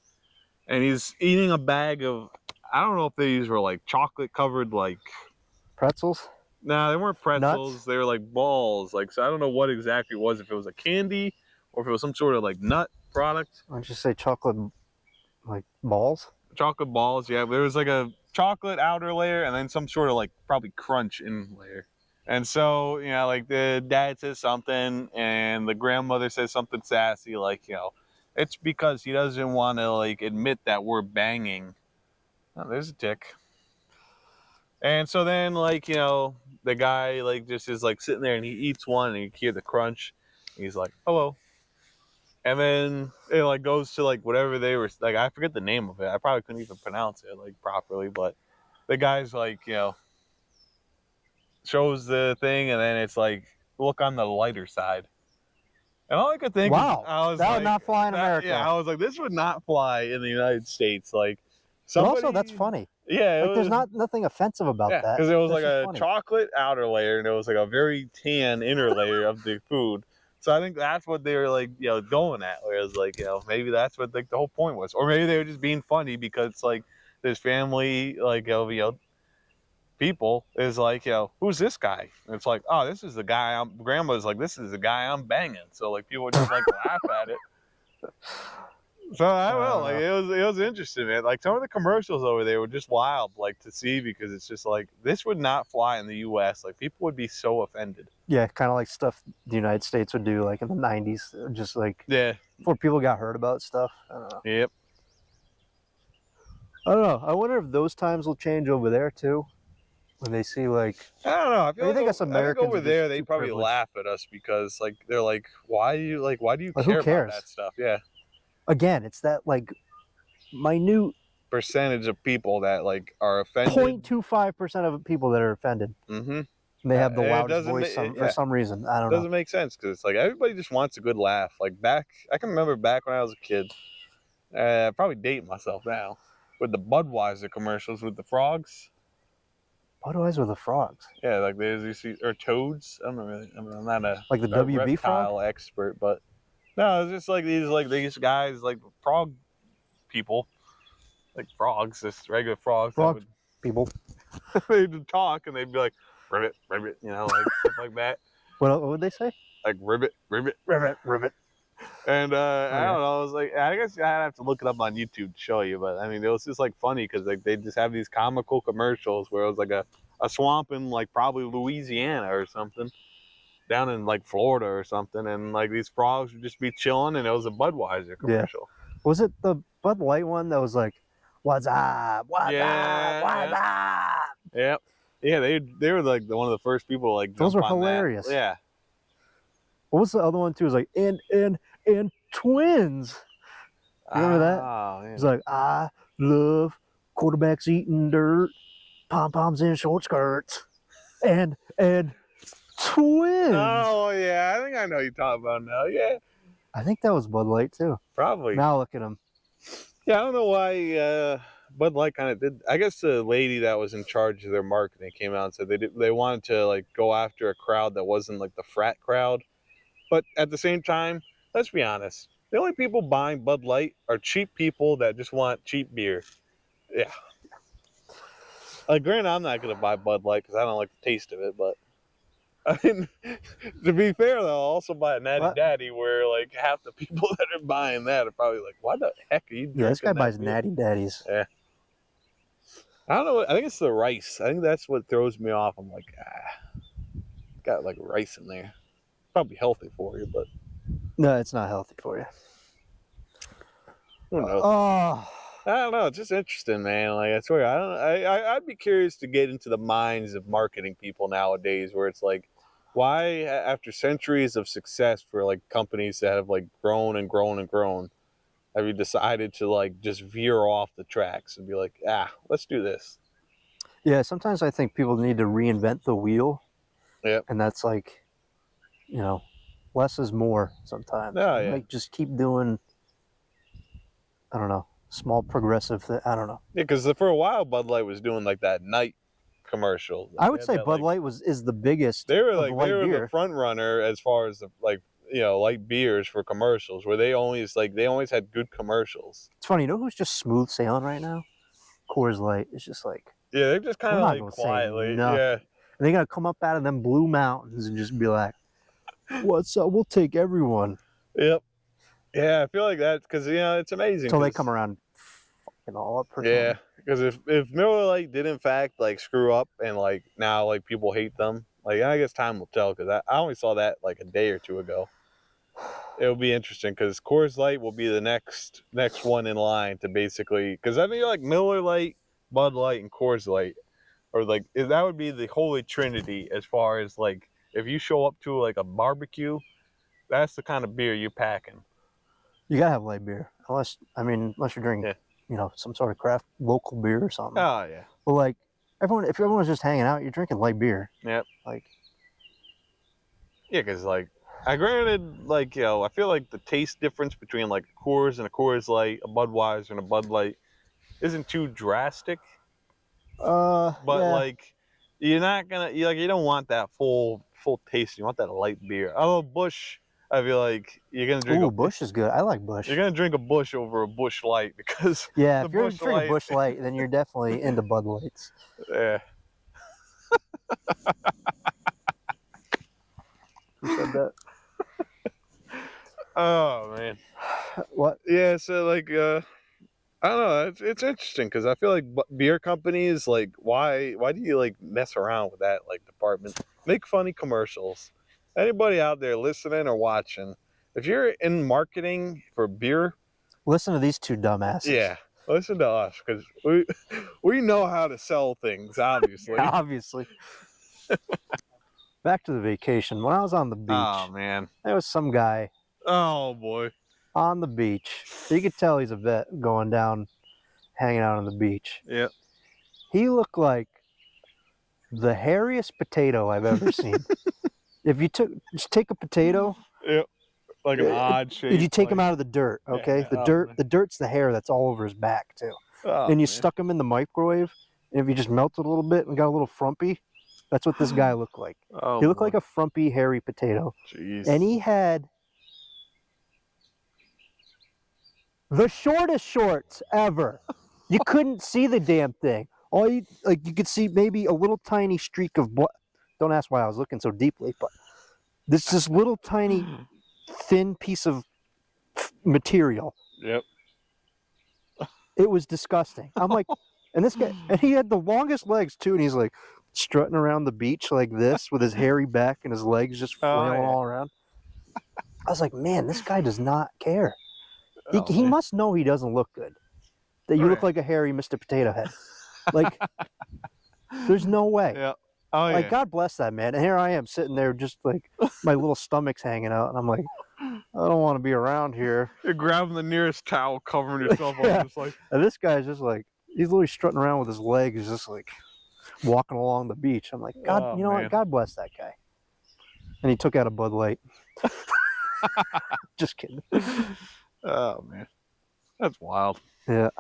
and he's eating a bag of, I don't know if these were like chocolate covered like pretzels. No, they weren't pretzels. Nuts? They were like balls. Like, so I don't know what exactly it was, if it was a candy or if it was some sort of like nut product. Why don't you say chocolate like balls? Chocolate balls, yeah. There was like a chocolate outer layer and then some sort of like probably crunch in layer. And so, you know, like the dad says something and the grandmother says something sassy, like, you know, it's because he doesn't want to like admit that we're banging. Oh, there's a tick. And so then, like, you know, the guy, like, just is, like, sitting there and he eats one and you hear the crunch. And he's like, hello. And then it, like, goes to, like, whatever they were, like, I forget the name of it. I probably couldn't even pronounce it, like, properly. But the guy's, like, you know, shows the thing and then it's, like, look on the lighter side. And all I could think Wow, is, I was that like, would not fly in America. Yeah, I was like, this would not fly in the United States. Like, But somebody. also, that's funny. Yeah, Like, there's nothing offensive about that. because it was That's like just a funny. chocolate outer layer and it was like a very tan inner layer of the food. So I think that's what they were like, you know, going at. Where it was like, you know, maybe that's what like the whole point was, or maybe they were just being funny because like this family, like you know, people is like, you know, who's this guy? And it's like, oh, this is the guy. Grandma's like, this is the guy I'm banging. So like people would just like laugh at it. So I don't know, like it was interesting, man. Like some of the commercials over there were just wild, like to see because it's just like this would not fly in the U.S. Like people would be so offended. Yeah, kind of like stuff the United States would do, like in the '90s, just like before people got hurt about stuff. I don't know. Yep. I don't know. I wonder if those times will change over there too, when they see like. I don't know. I feel think us Americans over are there just they too probably privileged. laugh at us because like they're like, why do you Like, care who cares? about that stuff? Yeah. Again, it's that like minute Percentage of people that like are offended. 0.25% of people that are offended. Mm-hmm. And they have the It loudest doesn't voice ma- for some reason. I don't It doesn't know. make sense because it's like everybody just wants a good laugh. Like I can remember back when I was a kid. I probably dating myself now with the Budweiser commercials with the frogs. Budweiser with the frogs. Yeah, like there's these or toads. I don't know really. I mean, I'm not a Like the WB reptile frog? expert, but no, it's just like these guys like frog people, like frogs, just regular frogs. Frog people. They'd talk and they'd be like ribbit, ribbit, you know, like stuff like that. What would they say? Like ribbit, ribbit, Ribbit, ribbit. And I don't know. I was like, I guess I'd have to look it up on YouTube to show you. But I mean, it was just like funny because like they just have these comical commercials where it was like a swamp in like probably Louisiana or something, down in like Florida or something, and like these frogs would just be chilling, and it was a Budweiser commercial. Yeah. Was it the Bud Light one that was like, "What's up? What's up? What's up?" Yep. Yeah, they were like one of the first people to, like those were jump on hilarious. that. Yeah. What was the other one too? It was like and twins. You remember that? Oh, yeah. It's like, I love quarterbacks eating dirt, pom poms in short skirts, and twins. Oh yeah, I think I know what you're talking about now. Yeah. I think that was Bud Light too. Probably. Now look at him. Yeah, I don't know why Bud Light kind of did. I guess the lady that was in charge of their marketing came out and said they wanted to like go after a crowd that wasn't like the frat crowd, but at the same time, let's be honest. The only people buying Bud Light are cheap people that just want cheap beer. Yeah. Like, granted, I'm not gonna buy Bud Light because I don't like the taste of it, but I mean, to be fair though, I'll also buy a Natty Daddy where like half the people that are buying that are probably like, why the heck are you drinking Yeah, this guy buys beer? Natty Daddies. Yeah. I don't know. I think it's the rice. I think that's what throws me off. I'm like, got like rice in there. Probably healthy for you, but No, it's not healthy for you. who knows? Oh, I don't know. It's just interesting, man. Like I swear, I'd be curious to get into the minds of marketing people nowadays, where it's like, why after centuries of success for like companies that have like grown and grown and grown, have you decided to like just veer off the tracks and be like, let's do this? yeah. Sometimes I think people need to reinvent the wheel. Yep. And that's like, less is more sometimes. Oh, yeah. Like just keep doing, I don't know, small progressive thing. I don't know. Yeah, because for a while Bud Light was doing like that night commercial. I would say Bud Light is the biggest. They were beer. the front runner as far as the light beers for commercials, where they always had good commercials. It's funny, who's just smooth sailing right now? Coors Light. It's just like, yeah, they're just kind of like quietly, yeah. And they gotta come up out of them blue mountains and just be like, "What's up? We'll take everyone." Yep. Yeah, I feel like that because it's amazing. Until they come around, fucking all up. Yeah, because if Miller Lite did in fact like screw up and like now like people hate them, like I guess time will tell. Because I only saw that like a day or two ago. It'll be interesting because Coors Light will be the next one in line to basically, because I mean like Miller Lite, Bud Light, and Coors Light or like that would be the holy trinity as far as like if you show up to like a barbecue, that's the kind of beer you're packing. You gotta have light beer, unless you're drinking, some sort of craft local beer or something. Oh yeah. But like if everyone's just hanging out, you're drinking light beer. Yep. Like. Yeah, because like, I granted, like, I feel like the taste difference between like a Coors and a Coors Light, a Budweiser and a Bud Light, isn't too drastic. But yeah. like, you're not gonna, you don't want that full taste. You want that light beer. Although Busch, I feel like you're gonna drink. Ooh, Busch is good. I like Busch. You're gonna drink a Busch over a Busch Light because yeah, if you're drinking Busch Light, then you're definitely into Bud Lights. Yeah. Who said that? Oh man. What? Yeah. So like, I don't know. It's interesting because I feel like beer companies, like, why do you like mess around with that like department? Make funny commercials. Anybody out there listening or watching, if you're in marketing for beer, listen to these two dumbasses. Yeah, listen to us because we know how to sell things. Obviously. Obviously. Back to the vacation. When I was on the beach, oh man, there was some guy. Oh boy. On the beach. You could tell he's a vet going down, hanging out on the beach. Yep. He looked like the hairiest potato I've ever seen. If you just take a potato. Yep. Like an odd shape. You take him out of the dirt, okay? Yeah, the dirt's the hair that's all over his back too. Oh, and you stuck him in the microwave, and if you just melted a little bit and got a little frumpy, that's what this guy looked like. Oh, he looked like a frumpy, hairy potato. Jeez. And he had the shortest shorts ever. You couldn't see the damn thing. You could see maybe a little tiny streak of blood. Don't ask why I was looking so deeply, but this little tiny thin piece of material. Yep. It was disgusting. I'm like, and this guy, and he had the longest legs too, and he's like strutting around the beach like this with his hairy back and his legs just flailing all around. I was like, man, this guy does not care. He must know he doesn't look good. That you look like a hairy Mr. Potato Head. Like, there's no way. Yeah. Oh, yeah. Like, God bless that man. And here I am sitting there just like my little stomach's hanging out. And I'm like, I don't want to be around here. You're grabbing the nearest towel, covering yourself up. Just like... And this guy's just like, he's literally strutting around with his legs, just like walking along the beach. I'm like, God, you know what? God bless that guy. And he took out a Bud Light. Just kidding. Oh, man. That's wild. Yeah.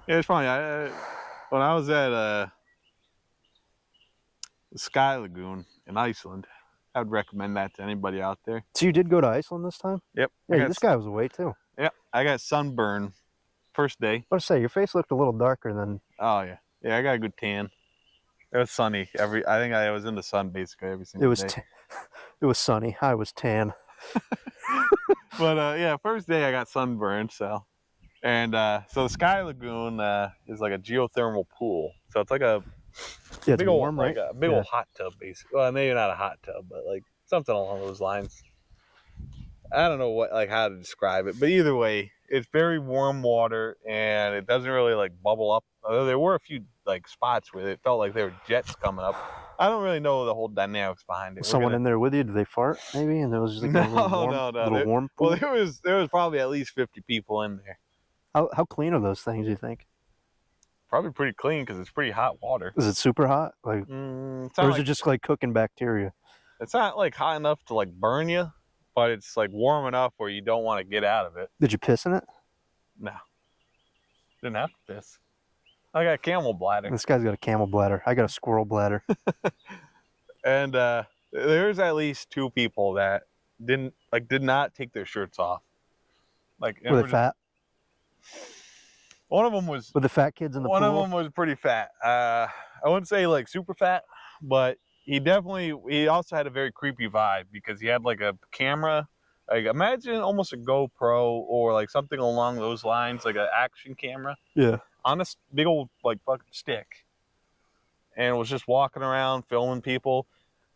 Yeah, it's funny. When I was at the Sky Lagoon in Iceland, I would recommend that to anybody out there. So you did go to Iceland this time? Yep. Yeah, this guy was away too. Yep. I got sunburn first day. What to say? Your face looked a little darker than. Oh yeah. Yeah, I got a good tan. It was sunny. I think I was in the sun basically every single day. It was sunny. I was tan. But yeah, first day I got sunburned. So the Sky Lagoon is like a geothermal pool. So it's like a big old, warm, right? Like a big old hot tub, basically. Well, maybe not a hot tub, but like something along those lines. I don't know how to describe it, but either way, it's very warm water and it doesn't really like bubble up. Although there were a few like spots where it felt like there were jets coming up. I don't really know the whole dynamics behind it. Was someone in there with you? Did they fart maybe? And there was just like a little warm pool? Well, there was probably at least 50 people in there. How clean are those things, you think? Probably pretty clean because it's pretty hot water. Is it super hot? Like, or is it just like cooking bacteria? It's not like hot enough to like burn you, but it's like warm enough where you don't want to get out of it. Did you piss in it? No. Didn't have to piss. I got a camel bladder. This guy's got a camel bladder. I got a squirrel bladder. And there's at least 2 people that did not take their shirts off. Like, were they fat? One of them was. With the fat kids in the pool? One of them was pretty fat. I wouldn't say like super fat, but he also had a very creepy vibe because he had like a camera. Like, imagine almost a GoPro or like something along those lines, like an action camera. Yeah. On a big old like fucking stick. And was just walking around filming people.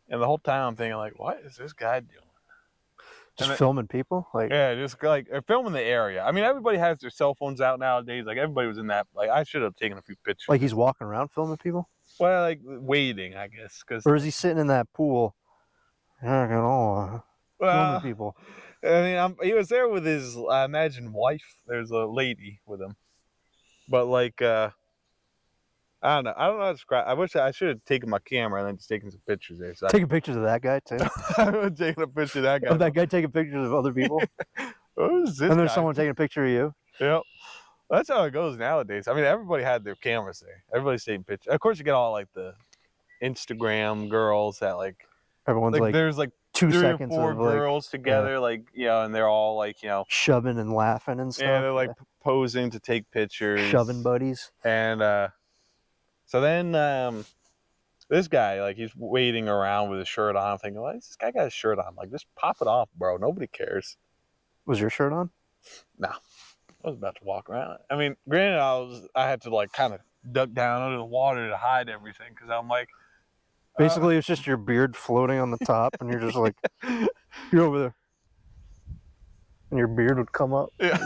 And the whole time I'm thinking like, what is this guy doing? Just then- filming people? Like, Yeah, just like filming the area. I mean, everybody has their cell phones out nowadays. Like everybody was in that. Like I should have taken a few pictures. like he's walking around filming people? Well, like waiting, I guess, because Or is he sitting in that pool? Filming people. I mean, he was there with his, I imagine, wife. There's a lady with him, but like, I don't know. I don't know how to describe. I wish I should have taken my camera and then just taken some pictures there. So Taking pictures of that guy, too? I would have taken a picture of that guy. Of that guy taking pictures of other people? Who's this And there's guy? someone taking a picture of you? Yep. That's how it goes nowadays. I mean, everybody had their cameras there. Everybody's taking pictures. Of course, you get all like the Instagram girls that like Everyone's like there's like 2 3 or seconds 4 of like girls together, like, you know, and they're all like, you know, shoving and laughing and stuff. yeah, they're like posing to take pictures. Shoving buddies. And so then this guy, like, he's waiting around with his shirt on. I'm thinking, why does this guy got his shirt on? Like, just pop it off, bro. Nobody cares. Was your shirt on? No. I was about to walk around. I mean, granted, I had to like kind of duck down under the water to hide everything because I'm like, Basically, it's just your beard floating on the top, and you're just like, you're over there. And your beard would come up, yeah,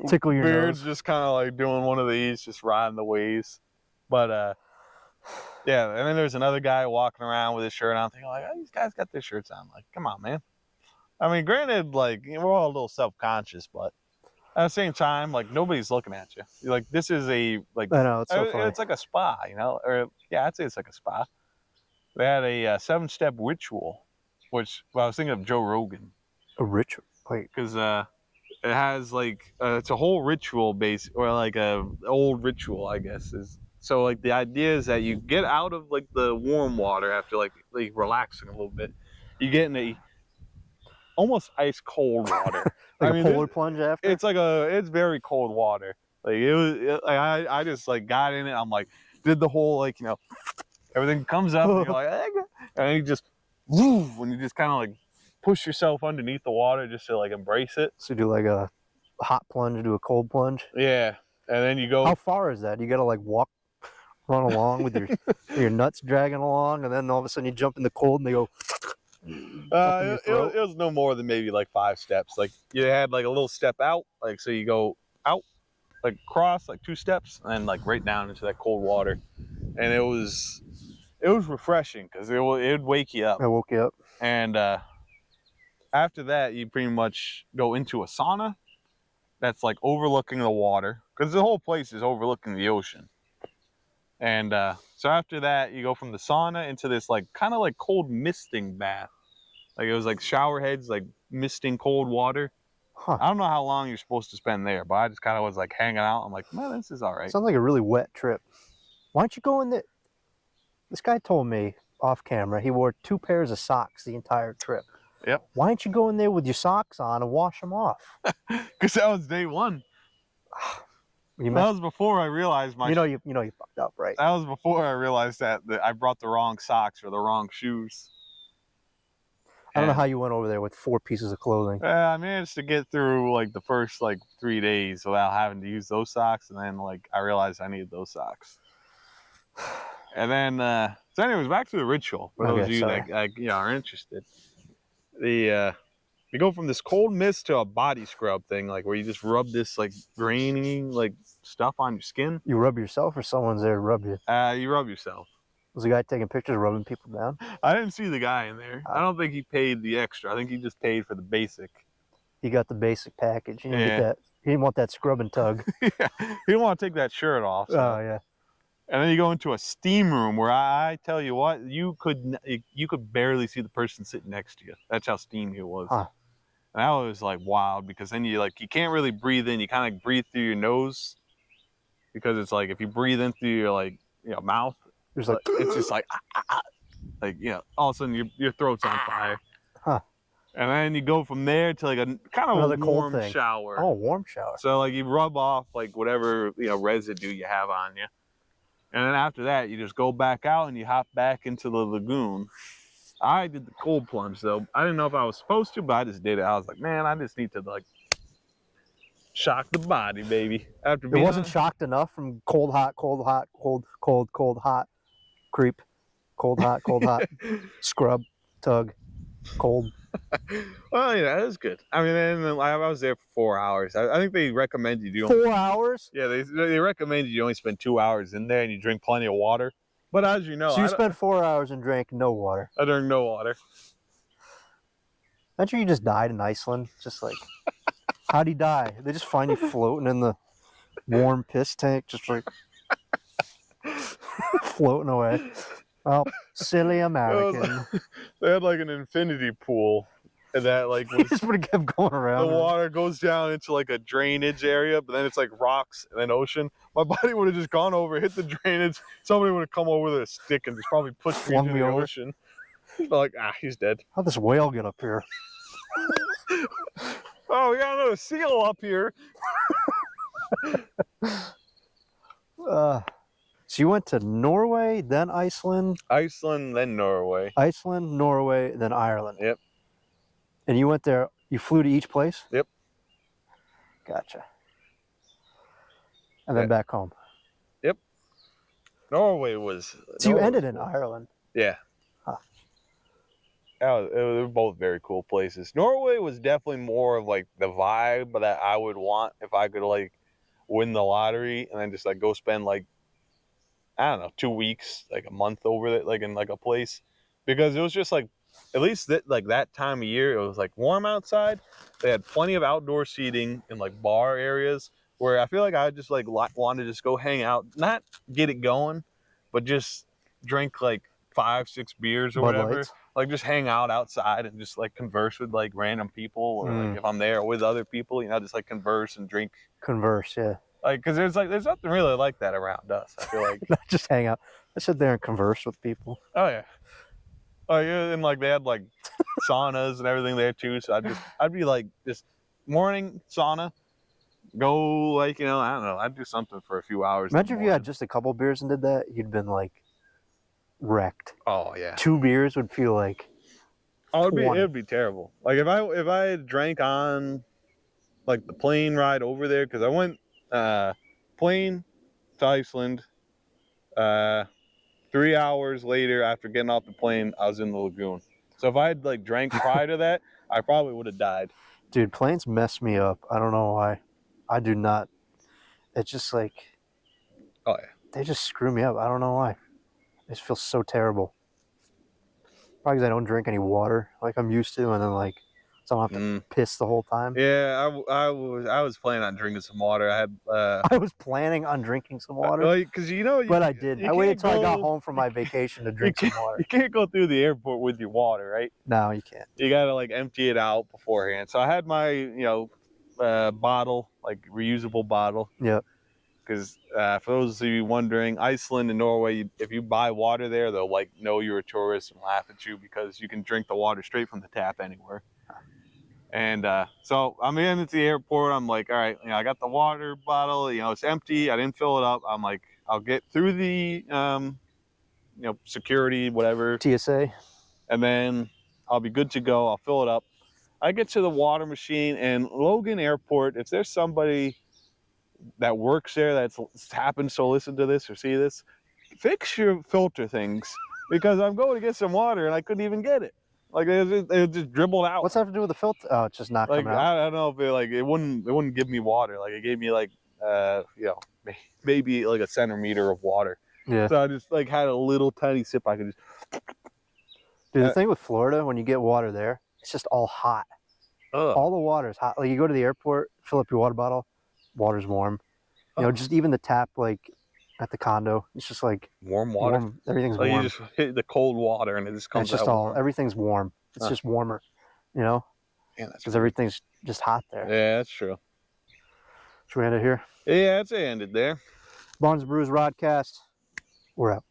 tickle your beard's nose. just kind of like doing one of these, just riding the waves. But yeah, and then there's another guy walking around with his shirt on. I'm thinking like, oh, these guys got their shirts on. Like, come on, man. I mean, granted, like, you know, we're all a little self-conscious, but at the same time, like, nobody's looking at you. Like, this is a like, I know, it's so funny. it's like a spa, you know, or yeah, I'd say it's like a spa. They had a 7-step ritual, which I was thinking of Joe Rogan. A ritual? Like, Because it has like it's a whole ritual base, or like a old ritual, I guess. Is so like the idea is that you get out of like the warm water after like relaxing a little bit, you get in the almost ice cold water. like I a mean, polar plunge after? it's very cold water. Like I just like got in it. I'm like did the whole like, you know, everything comes up and you're like, and then you just woo, and you just kind of like push yourself underneath the water just to like embrace it. So do like a hot plunge, do a cold plunge? Yeah, and then you go. How far is that? You got to like run along with your nuts dragging along, and then all of a sudden you jump in the cold and they go. It was no more than maybe like 5 steps. Like you had like a little step out, like so you go out, like cross like 2 steps, and then like right down into that cold water, and it was refreshing because it would wake you up. I woke you up. And after that, you pretty much go into a sauna that's like overlooking the water because the whole place is overlooking the ocean. And so after that, you go from the sauna into this like kind of like cold misting bath. Like it was like shower heads, like misting cold water. Huh. I don't know how long you're supposed to spend there, but I just kind of was like hanging out. I'm like, man, this is all right. Sounds like a really wet trip. Why don't you go in there? This guy told me off camera he wore 2 pairs of socks the entire trip. Yep. Why don't you go in there with your socks on and wash them off? Because that was day 1. You That was before I realized my. you fucked up, right? That was before I realized that I brought the wrong socks or the wrong shoes. I don't know how you went over there with 4 pieces of clothing. I managed to get through like the first like 3 days without having to use those socks, and then like I realized I needed those socks. And then, so anyways, back to the ritual. For those of you that are interested, you go from this cold mist to a body scrub thing, like where you just rub this like grainy like stuff on your skin. You rub yourself, or someone's there to rub you? You rub yourself. Was the guy taking pictures, rubbing people down? I didn't see the guy in there. I don't think he paid the extra. I think he just paid for the basic. He got the basic package. He didn't Yeah. get that. He didn't want that scrub and tug. Yeah, he didn't want to take that shirt off. So. Oh yeah. And then you go into a steam room where I tell you what, you could barely see the person sitting next to you. That's how steamy it was. Huh. And that was like wild because then you can't really breathe in. You kind of like breathe through your nose because it's like if you breathe in through your mouth, There's like it's just like all of a sudden your throat's on fire. Huh. And then you go from there to like a kind of Another a cold warm thing. shower. Oh, warm shower. So like you rub off like whatever residue you have on you. And then after that, you just go back out and you hop back into the lagoon. I did the cold plunge though. I didn't know if I was supposed to, but I just did it. I was like, man, I just need to like shock the body, baby. After It wasn't shocked enough from cold, hot, cold, hot, cold, cold, cold, hot, creep, cold, hot, scrub, tug, cold. Well, yeah, that was good. I mean, and then I was there for 4 hours. I think they recommend you do. 4 hours? Yeah, they recommend you only spend 2 hours in there and you drink plenty of water. But as you know, So you spent 4 hours and drank no water. I drink no water. Imagine you just died in Iceland. Just like, how'd he die? They just find you floating in the warm piss tank, just like floating away. Oh, silly American. They had like an infinity pool, and that like He just would have kept going the around. water goes down into like a drainage area, but then it's like rocks and then ocean. My body would have just gone over, hit the drainage. Somebody would have come over with a stick and just probably pushed me Flung into me the over. ocean. Like, he's dead. How'd this whale get up here? Oh, we got another seal up here. So you went to Norway, then Iceland, Iceland, then Norway. Iceland, Norway, then Ireland. Yep. And you went there, you flew to each place? Yep. Gotcha. And then back home. Yep. Norway was... So you Norway ended was in cool. Ireland. Yeah. Huh. They were both very cool places. Norway was definitely more of like the vibe that I would want if I could like win the lottery and then just like go spend like, I don't know, 2 weeks, like a month over there, like in like a place, because it was just like, at least that time of year, it was like warm outside. They had plenty of outdoor seating in like bar areas where I feel like I just like want to just go hang out, not get it going, but just drink like 5-6 beers or Bud whatever. Lights. Like just hang out outside and just like converse with like random people, or like if I'm there with other people, just like converse and drink. Converse, yeah. Like, cause there's nothing really like that around us. I feel like. Not just hang out. I sit there and converse with people. Oh yeah. Oh yeah, and like they had like saunas and everything there too. So I'd be like just morning sauna, go like I don't know, I'd do something for a few hours. Imagine if you had just a couple beers and did that, you'd been like wrecked. Oh yeah. 2 beers would feel like. Oh, it 20. would be terrible. Like if I had drank on like the plane ride over there, because I went plane to Iceland. 3 hours later, after getting off the plane, I was in the lagoon. So if I had like drank prior to that, I probably would have died. Dude, planes mess me up. I don't know why. I do not. It's just like. Oh yeah. They just screw me up. I don't know why. I just feel so terrible. Probably because I don't drink any water like I'm used to, and then like so I don't have to piss the whole time. Yeah, I was planning on drinking some water. I had. I was planning on drinking some water, Like, cause but I didn't. I waited till I got home from my vacation to drink some water. You can't go through the airport with your water, right? No, you can't. You gotta like empty it out beforehand. So I had my bottle, like reusable bottle. Yep. Because for those of you wondering, Iceland and Norway, if you buy water there, they'll like know you're a tourist and laugh at you because you can drink the water straight from the tap anywhere. And so I'm in at the airport. I'm like, all right, I got the water bottle. It's empty. I didn't fill it up. I'm like, I'll get through the security, whatever, TSA, and then I'll be good to go. I'll fill it up. I get to the water machine, and Logan Airport, if there's somebody that works there that's happens to listen to this or see this, fix your filter things, because I'm going to get some water and I couldn't even get it. Like it just dribbled out. What's that have to do with the filter? Oh, it's just not like coming out. I don't know if it wouldn't give me water. Like it gave me like maybe like a centimeter of water. Yeah. So I just like had a little tiny sip. I could just. Dude, the thing with Florida, when you get water there, it's just all hot. All the water is hot. Like you go to the airport, fill up your water bottle, water's warm. Just even the tap, like at the condo, it's just like warm water. Everything's like warm. You just hit the cold water and it just comes it's just out all warm. Everything's warm. It's just warmer, Yeah, that's because everything's just hot there. Yeah, that's true. Should we end it here? Yeah, I'd say ended there. Barnes Brews Rodcast. We're out.